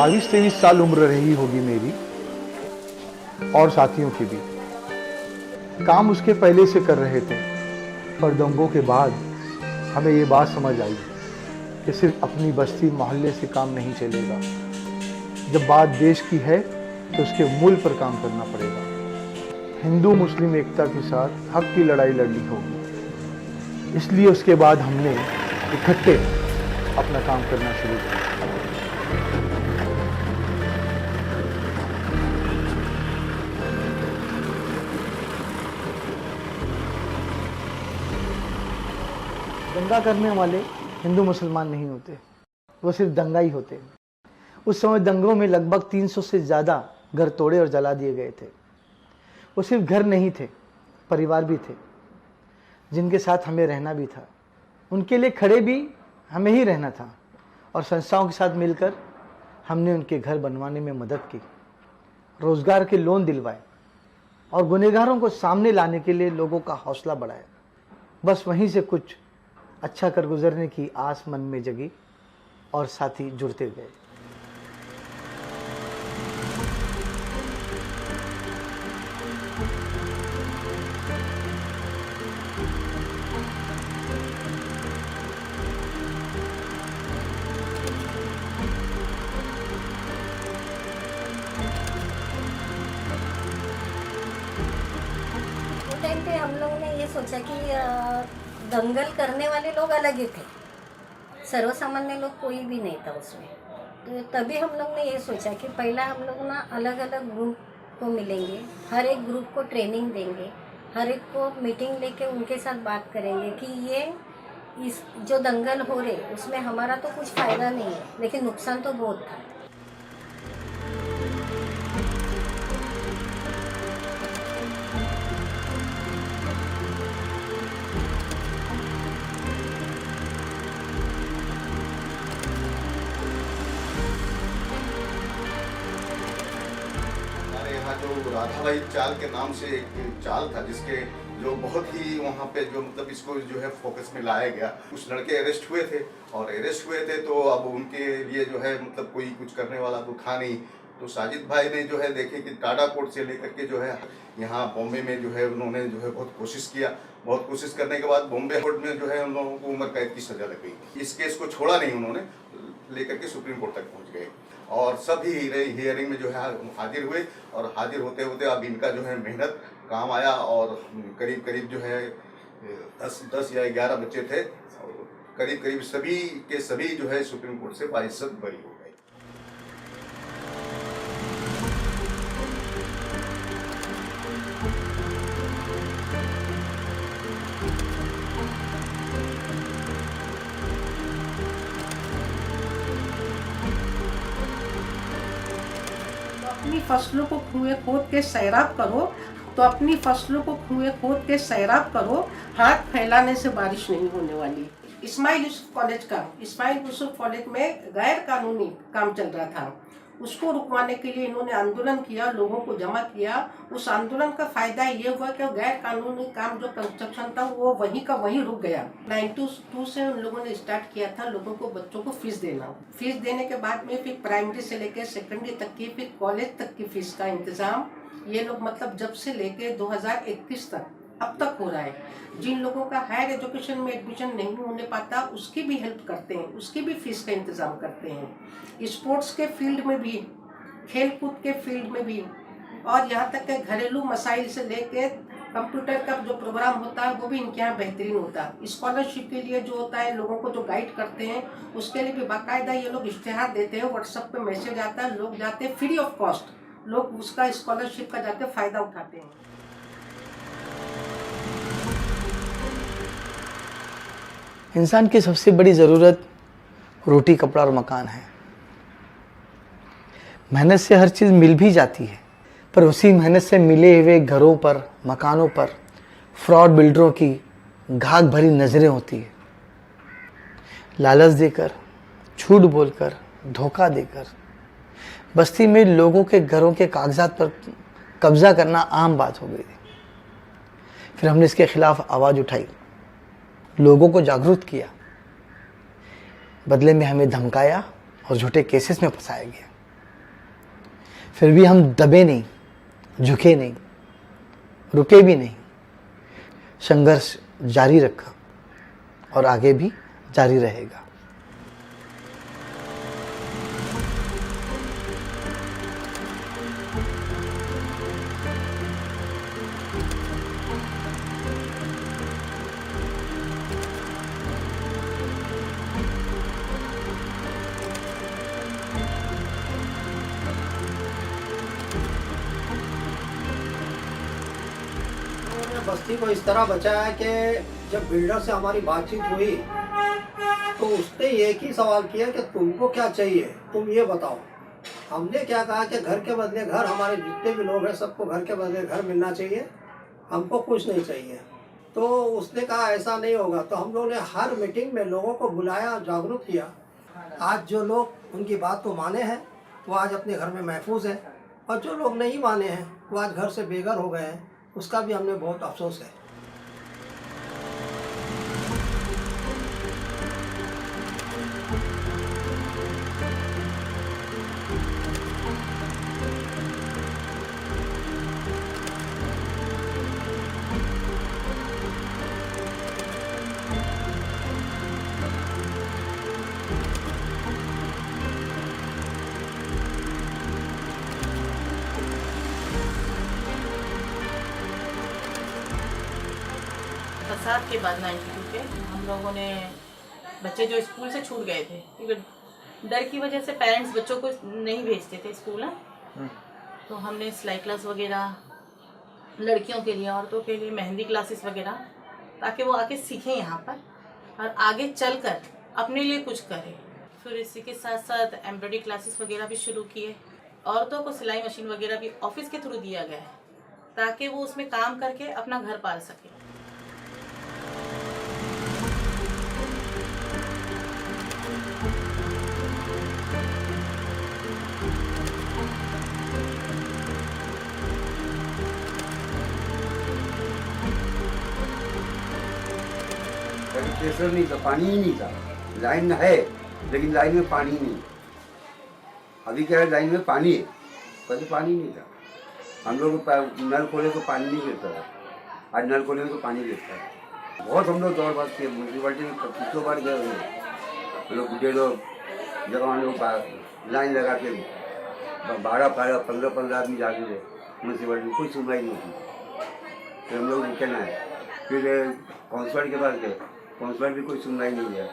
22-23 साल उम्र रही होगी मेरी और साथियों की भी। काम उसके पहले से कर रहे थे, पर दंगों के बाद हमें ये बात समझ आई कि सिर्फ अपनी बस्ती मोहल्ले से काम नहीं चलेगा। जब बात देश की है तो उसके मूल पर काम करना पड़ेगा। हिंदू मुस्लिम एकता के साथ हक की लड़ाई लड़नी होगी। इसलिए उसके बाद हमने इकट्ठे अपना काम करना शुरू किया। दंगा करने वाले हिंदू मुसलमान नहीं होते, वो सिर्फ दंगाई होते हैं। उस समय दंगों में लगभग 300 से ज़्यादा घर तोड़े और जला दिए गए थे। वो सिर्फ घर नहीं थे, परिवार भी थे, जिनके साथ हमें रहना भी था। उनके लिए खड़े भी हमें ही रहना था, और संस्थाओं के साथ मिलकर हमने उनके घर बनवाने में मदद की, रोज़गार के लोन दिलवाए और गुनहगारों को सामने लाने के लिए लोगों का हौसला बढ़ाया। बस वहीं से कुछ अच्छा कर गुजरने की आस मन में जगी और साथी जुड़ते गए। उस टाइम पे हम लोगों ने ये सोचा कि दंगल करने वाले लोग अलग ही थे, सर्वसामान्य लोग कोई भी नहीं था उसमें। तो तभी हम लोग ने ये सोचा कि पहला हम लोग ना अलग अलग ग्रुप को मिलेंगे, हर एक ग्रुप को ट्रेनिंग देंगे, हर एक को मीटिंग लेके उनके साथ बात करेंगे कि ये इस जो दंगल हो रहे उसमें हमारा तो कुछ फ़ायदा नहीं है, लेकिन नुकसान तो बहुत था। जो राधाबाई चाल के नाम से एक चाल था, जिसके जो बहुत ही वहाँ पे जो मतलब इसको जो है फोकस में लाया गया। कुछ लड़के अरेस्ट हुए थे, और अरेस्ट हुए थे तो अब उनके लिए जो है मतलब कोई कुछ करने वाला तो था नहीं। तो साजिद भाई ने जो है देखे कि टाटा कोर्ट से लेकर के जो है यहाँ बॉम्बे में जो है उन्होंने जो है बहुत कोशिश किया। बहुत कोशिश करने के बाद बॉम्बे कोर्ट में जो है उन लोगों को उम्र कैद की सजा लग गई। इस केस को छोड़ा नहीं उन्होंने, लेकर के सुप्रीम कोर्ट तक पहुँच गए और सभी हियरिंग में जो है हाजिर हुए। और हाजिर होते होते अब इनका जो है मेहनत काम आया, और करीब करीब जो है 10 या 11 बच्चे थे, और करीब करीब सभी के सभी जो है सुप्रीम कोर्ट से बाइज्जत बरी हो गए। अपनी फसलों को कुएं खोद के सैराब करो, तो अपनी फसलों को कुएं खोद के सैराब करो, हाथ फैलाने से बारिश नहीं होने वाली। इस्माइल यूसुफ कॉलेज में गैर कानूनी काम चल रहा था, उसको रुकवाने के लिए इन्होंने आंदोलन किया, लोगों को जमा किया। उस आंदोलन का फायदा ये हुआ कि गैर कानूनी काम जो कंस्ट्रक्शन था वो वहीं का वहीं रुक गया। 92 से उन लोगों ने स्टार्ट किया था लोगों को, बच्चों को फीस देना। फीस देने के बाद में फिर प्राइमरी से लेकर सेकेंडरी तक की, फिर कॉलेज तक की फीस का इंतजाम ये लोग मतलब जब से लेके 2021 तक अब तक हो रहा है। जिन लोगों का हायर एजुकेशन में एडमिशन नहीं होने पाता उसकी भी हेल्प करते हैं, उसकी भी फीस का इंतज़ाम करते हैं। स्पोर्ट्स के फील्ड में भी, खेल कूद के फील्ड में भी, और यहाँ तक के घरेलू मसाइल से लेके कंप्यूटर का जो प्रोग्राम होता है वो भी इनके यहाँ बेहतरीन होता है। स्कॉलरशिप के लिए जो होता है, लोगों को जो गाइड करते हैं उसके लिए भी बाकायदा ये लोग इश्तेहार देते हैं, व्हाट्सएप पे मैसेज आता है, लोग जाते हैं फ्री ऑफ कॉस्ट, लोग उसका स्कॉलरशिप का जाके फ़ायदा उठाते हैं। इंसान की सबसे बड़ी ज़रूरत रोटी, कपड़ा और मकान है। मेहनत से हर चीज़ मिल भी जाती है, पर उसी मेहनत से मिले हुए घरों पर, मकानों पर फ्रॉड बिल्डरों की घाघ भरी नज़रें होती है। लालच देकर, झूठ बोलकर, धोखा देकर बस्ती में लोगों के घरों के कागजात पर कब्जा करना आम बात हो गई थी। फिर हमने इसके खिलाफ आवाज़ उठाई, लोगों को जागरूक किया। बदले में हमें धमकाया और झूठे केसेस में फंसाया गया। फिर भी हम दबे नहीं, झुके नहीं, रुके भी नहीं। संघर्ष जारी रखा और आगे भी जारी रहेगा। हमने बस्ती को इस तरह बचाया कि जब बिल्डर से हमारी बातचीत हुई तो उसने एक ही सवाल किया कि तुमको क्या चाहिए, तुम ये बताओ। हमने क्या कहा कि घर के बदले घर, हमारे जितने भी लोग हैं सबको घर के बदले घर मिलना चाहिए, हमको कुछ नहीं चाहिए। तो उसने कहा ऐसा नहीं होगा। तो हम लोगों ने हर मीटिंग में लोगों को बुलाया, जागरूक किया। आज जो लोग उनकी बात को माने हैं वो आज अपने घर में महफूज हैं, और जो लोग नहीं माने हैं वो आज घर से बेघर हो गए हैं। उसका भी हमें बहुत अफसोस है। बरसात के बाद 92 के हम लोगों ने बच्चे जो स्कूल से छूट गए थे क्योंकि डर की वजह से पेरेंट्स बच्चों को नहीं भेजते थे स्कूल। तो हमने सिलाई क्लास वगैरह लड़कियों के लिए, औरतों के लिए मेहंदी क्लासेस वगैरह, ताकि वो आके सीखें यहाँ पर और आगे चलकर अपने लिए कुछ करें। फिर इसी के साथ साथ एम्ब्रॉयडरी क्लासेस वगैरह भी शुरू किए। औरतों को सिलाई मशीन वगैरह भी ऑफिस के थ्रू दिया गया है ताकि वो उसमें काम करके अपना घर पाल सके। प्रेशर नहीं था, पानी ही नहीं था। लाइन है लेकिन लाइन में पानी नहीं। अभी क्या है, लाइन में पानी है, पहले पानी नहीं था। हम लोग नल खोले तो पानी नहीं गिरता था, आज नल खोले तो पानी गिरता है। बहुत हम लोग दौड़ भाग किए, म्यूनसिपलिटी में कितनों बार गए हुए। हम लोग बुढ़े लोग, जवान लोग लाइन लगा के 12-15 आदमी जाके थे म्यूनसिपलिटी में, कोई सुनवाई नहीं होती। फिर हम लोग रिटर्न आए, फिर काउंसलर के पास गए, काउंसलर भी कोई सुनवाई नहीं किया।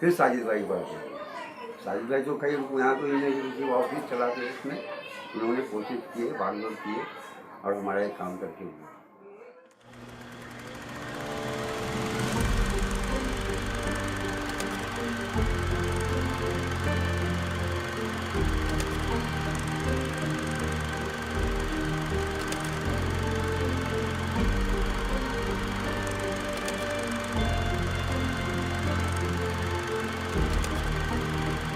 फिर साजिद भाई पर साजिद भाई तो कहीं यहाँ तो ऑफिस चलाते उसमें उन्होंने कोशिश किए, भागदौड़ किए और हमारा एक काम करके हुए।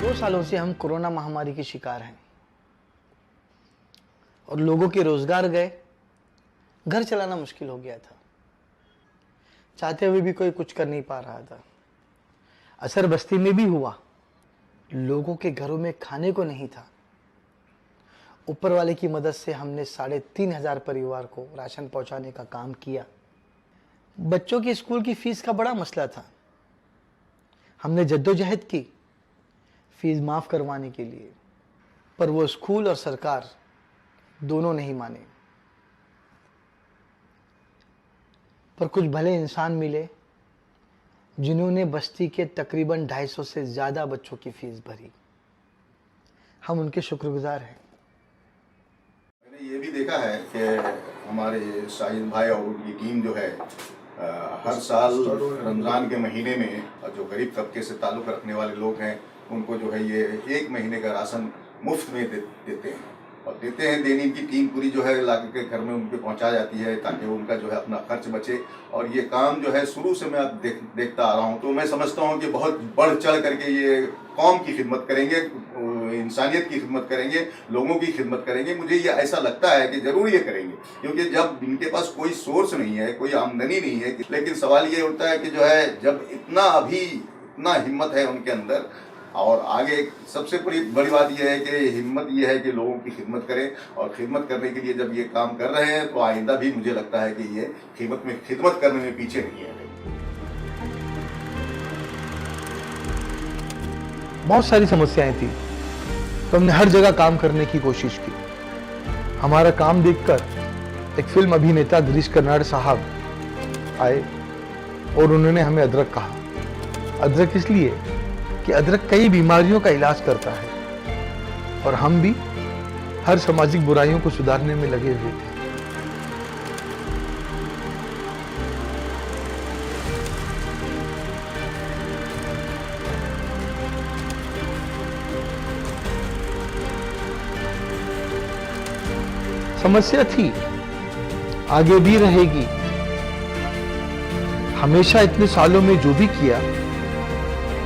दो सालों से हम कोरोना महामारी के शिकार हैं और लोगों के रोजगार गए, घर चलाना मुश्किल हो गया था। चाहते हुए भी कोई कुछ कर नहीं पा रहा था। असर बस्ती में भी हुआ, लोगों के घरों में खाने को नहीं था। ऊपर वाले की मदद से हमने 3,500 परिवार को राशन पहुंचाने का काम किया। बच्चों की स्कूल की फीस का बड़ा मसला था। हमने जद्दोजहद की फीस माफ करवाने के लिए, पर वो स्कूल और सरकार दोनों नहीं माने। पर कुछ भले इंसान मिले जिन्होंने बस्ती के तकरीबन 250 से ज़्यादा बच्चों की फीस भरी। हम उनके शुक्रगुजार हैं। मैंने ये भी देखा है कि हमारे शाहिद भाई और उनकी टीम जो है हर साल रमज़ान के महीने में जो गरीब तबके से ताल्लुक़ रखने वाले लोग हैं उनको जो है ये 1 महीने का राशन मुफ्त में देते हैं। और देते हैं, देने की टीम पूरी जो है इलाके के घर में उनके पहुंचा जाती है ताकि उनका जो है अपना खर्च बचे। और ये काम जो है शुरू से मैं अब देखता आ रहा हूं, तो मैं समझता हूं कि बहुत बढ़ चढ़ करके ये कौम की खिदमत करेंगे, इंसानियत की खिदमत करेंगे, लोगों की खिदमत करेंगे। मुझे ये ऐसा लगता है कि ज़रूर ये करेंगे, क्योंकि जब इनके पास कोई सोर्स नहीं है, कोई आमदनी नहीं है। लेकिन सवाल ये उठता है कि जो है जब इतना हिम्मत है उनके अंदर, और आगे सबसे बड़ी बात यह है कि हिम्मत ये है कि लोगों की खिदमत करें, और खिदमत करने के लिए जब ये काम कर रहे हैं तो आइंदा भी मुझे लगता है कि ये खिदमत करने में पीछे नहीं है। बहुत सारी समस्याएं थी तो हमने हर जगह काम करने की कोशिश की। हमारा काम देखकर एक फिल्म अभिनेता गिरीश कर्नाड साहब आए और उन्होंने हमें अदरक कहा। अदरक इसलिए कि अदरक कई बीमारियों का इलाज करता है और हम भी हर सामाजिक बुराइयों को सुधारने में लगे हुए थे। समस्या थी, आगे भी रहेगी। हमेशा इतने सालों में जो भी किया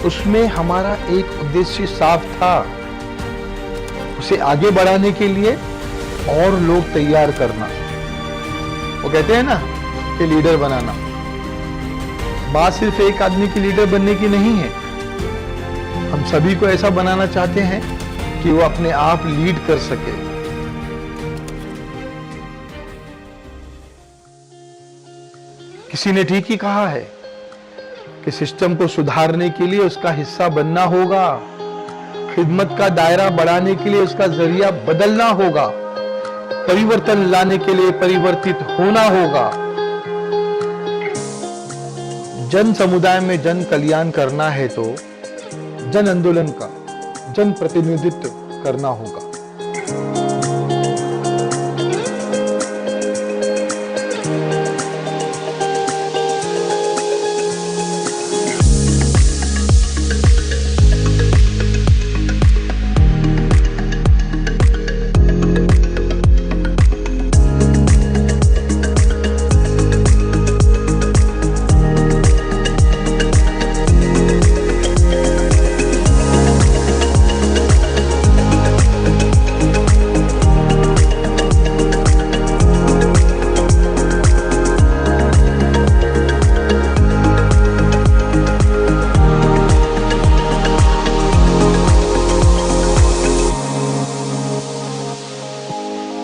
उसमें हमारा एक उद्देश्य साफ था, उसे आगे बढ़ाने के लिए और लोग तैयार करना। वो कहते हैं ना कि लीडर बनाना, बात सिर्फ एक आदमी की लीडर बनने की नहीं है। हम सभी को ऐसा बनाना चाहते हैं कि वो अपने आप लीड कर सके। किसी ने ठीक ही कहा है कि सिस्टम को सुधारने के लिए उसका हिस्सा बनना होगा, खिदमत का दायरा बढ़ाने के लिए उसका जरिया बदलना होगा, परिवर्तन लाने के लिए परिवर्तित होना होगा। जन समुदाय में जन कल्याण करना है तो जन आंदोलन का जन प्रतिनिधित्व करना होगा।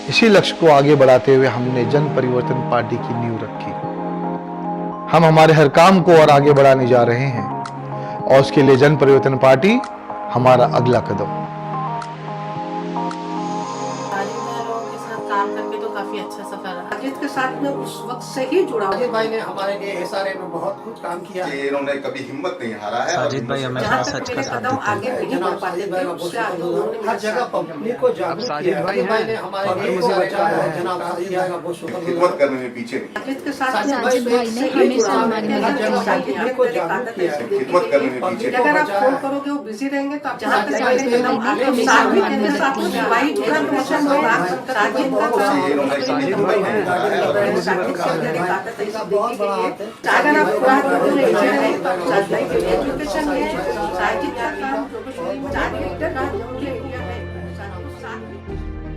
इसी लक्ष्य को आगे बढ़ाते हुए हमने जन परिवर्तन पार्टी की नींव रखी। हम हमारे हर काम को और आगे बढ़ाने जा रहे हैं और उसके लिए जन परिवर्तन पार्टी हमारा अगला कदम। लोगों के साथ काम करके तो काफी अच्छा सफर रहा। साजिद के साथ में उस वक्त से ही जुड़ा हुआ। साजिद भाई ने हमारे लिए एसआरए में बहुत कुछ काम किया है। कि इन्होंने कभी हिम्मत नहीं हारा है। साजिद भाई हमें जहाँ सच तक का मेरे साथ कदम देते आगे हैं। नहीं बढ़ पाते थे, उससे आगे उन्होंने हर मेरा जगह साथ पब्लिक को जागरूक साजिद किया। भाई साजिद भाई हैं। ने हमारे लिए को बचाया है। जनाब साजिद भाई का बहुत शुक्रिया। खिदमत करने में पीछे नहीं। साजिद के साथ साजिद में भाई उस वक्त से ही हमेशा जुड़ा हुआ हमारे है। हर जगह साजिद पब्लिक भाई को मेरे जागरूक आदत किया ऐसी है। देखी खिदमत है करने में कि पीछे अगर आप बचाया फोन है। करोगे वो बिजी रहेंगे तो आप जहाँ जहाँ तक तक भाई मेरे कदम आगे मेरे साजिद साथ के साथ में भाई पूरा मिशन में साजिद का काम साजिद भाई हैं। बहुत बड़ा हाथ है। अगर आप पूरा एजुकेशन है साजिद का काम साजिद का काम जो किया है साथ में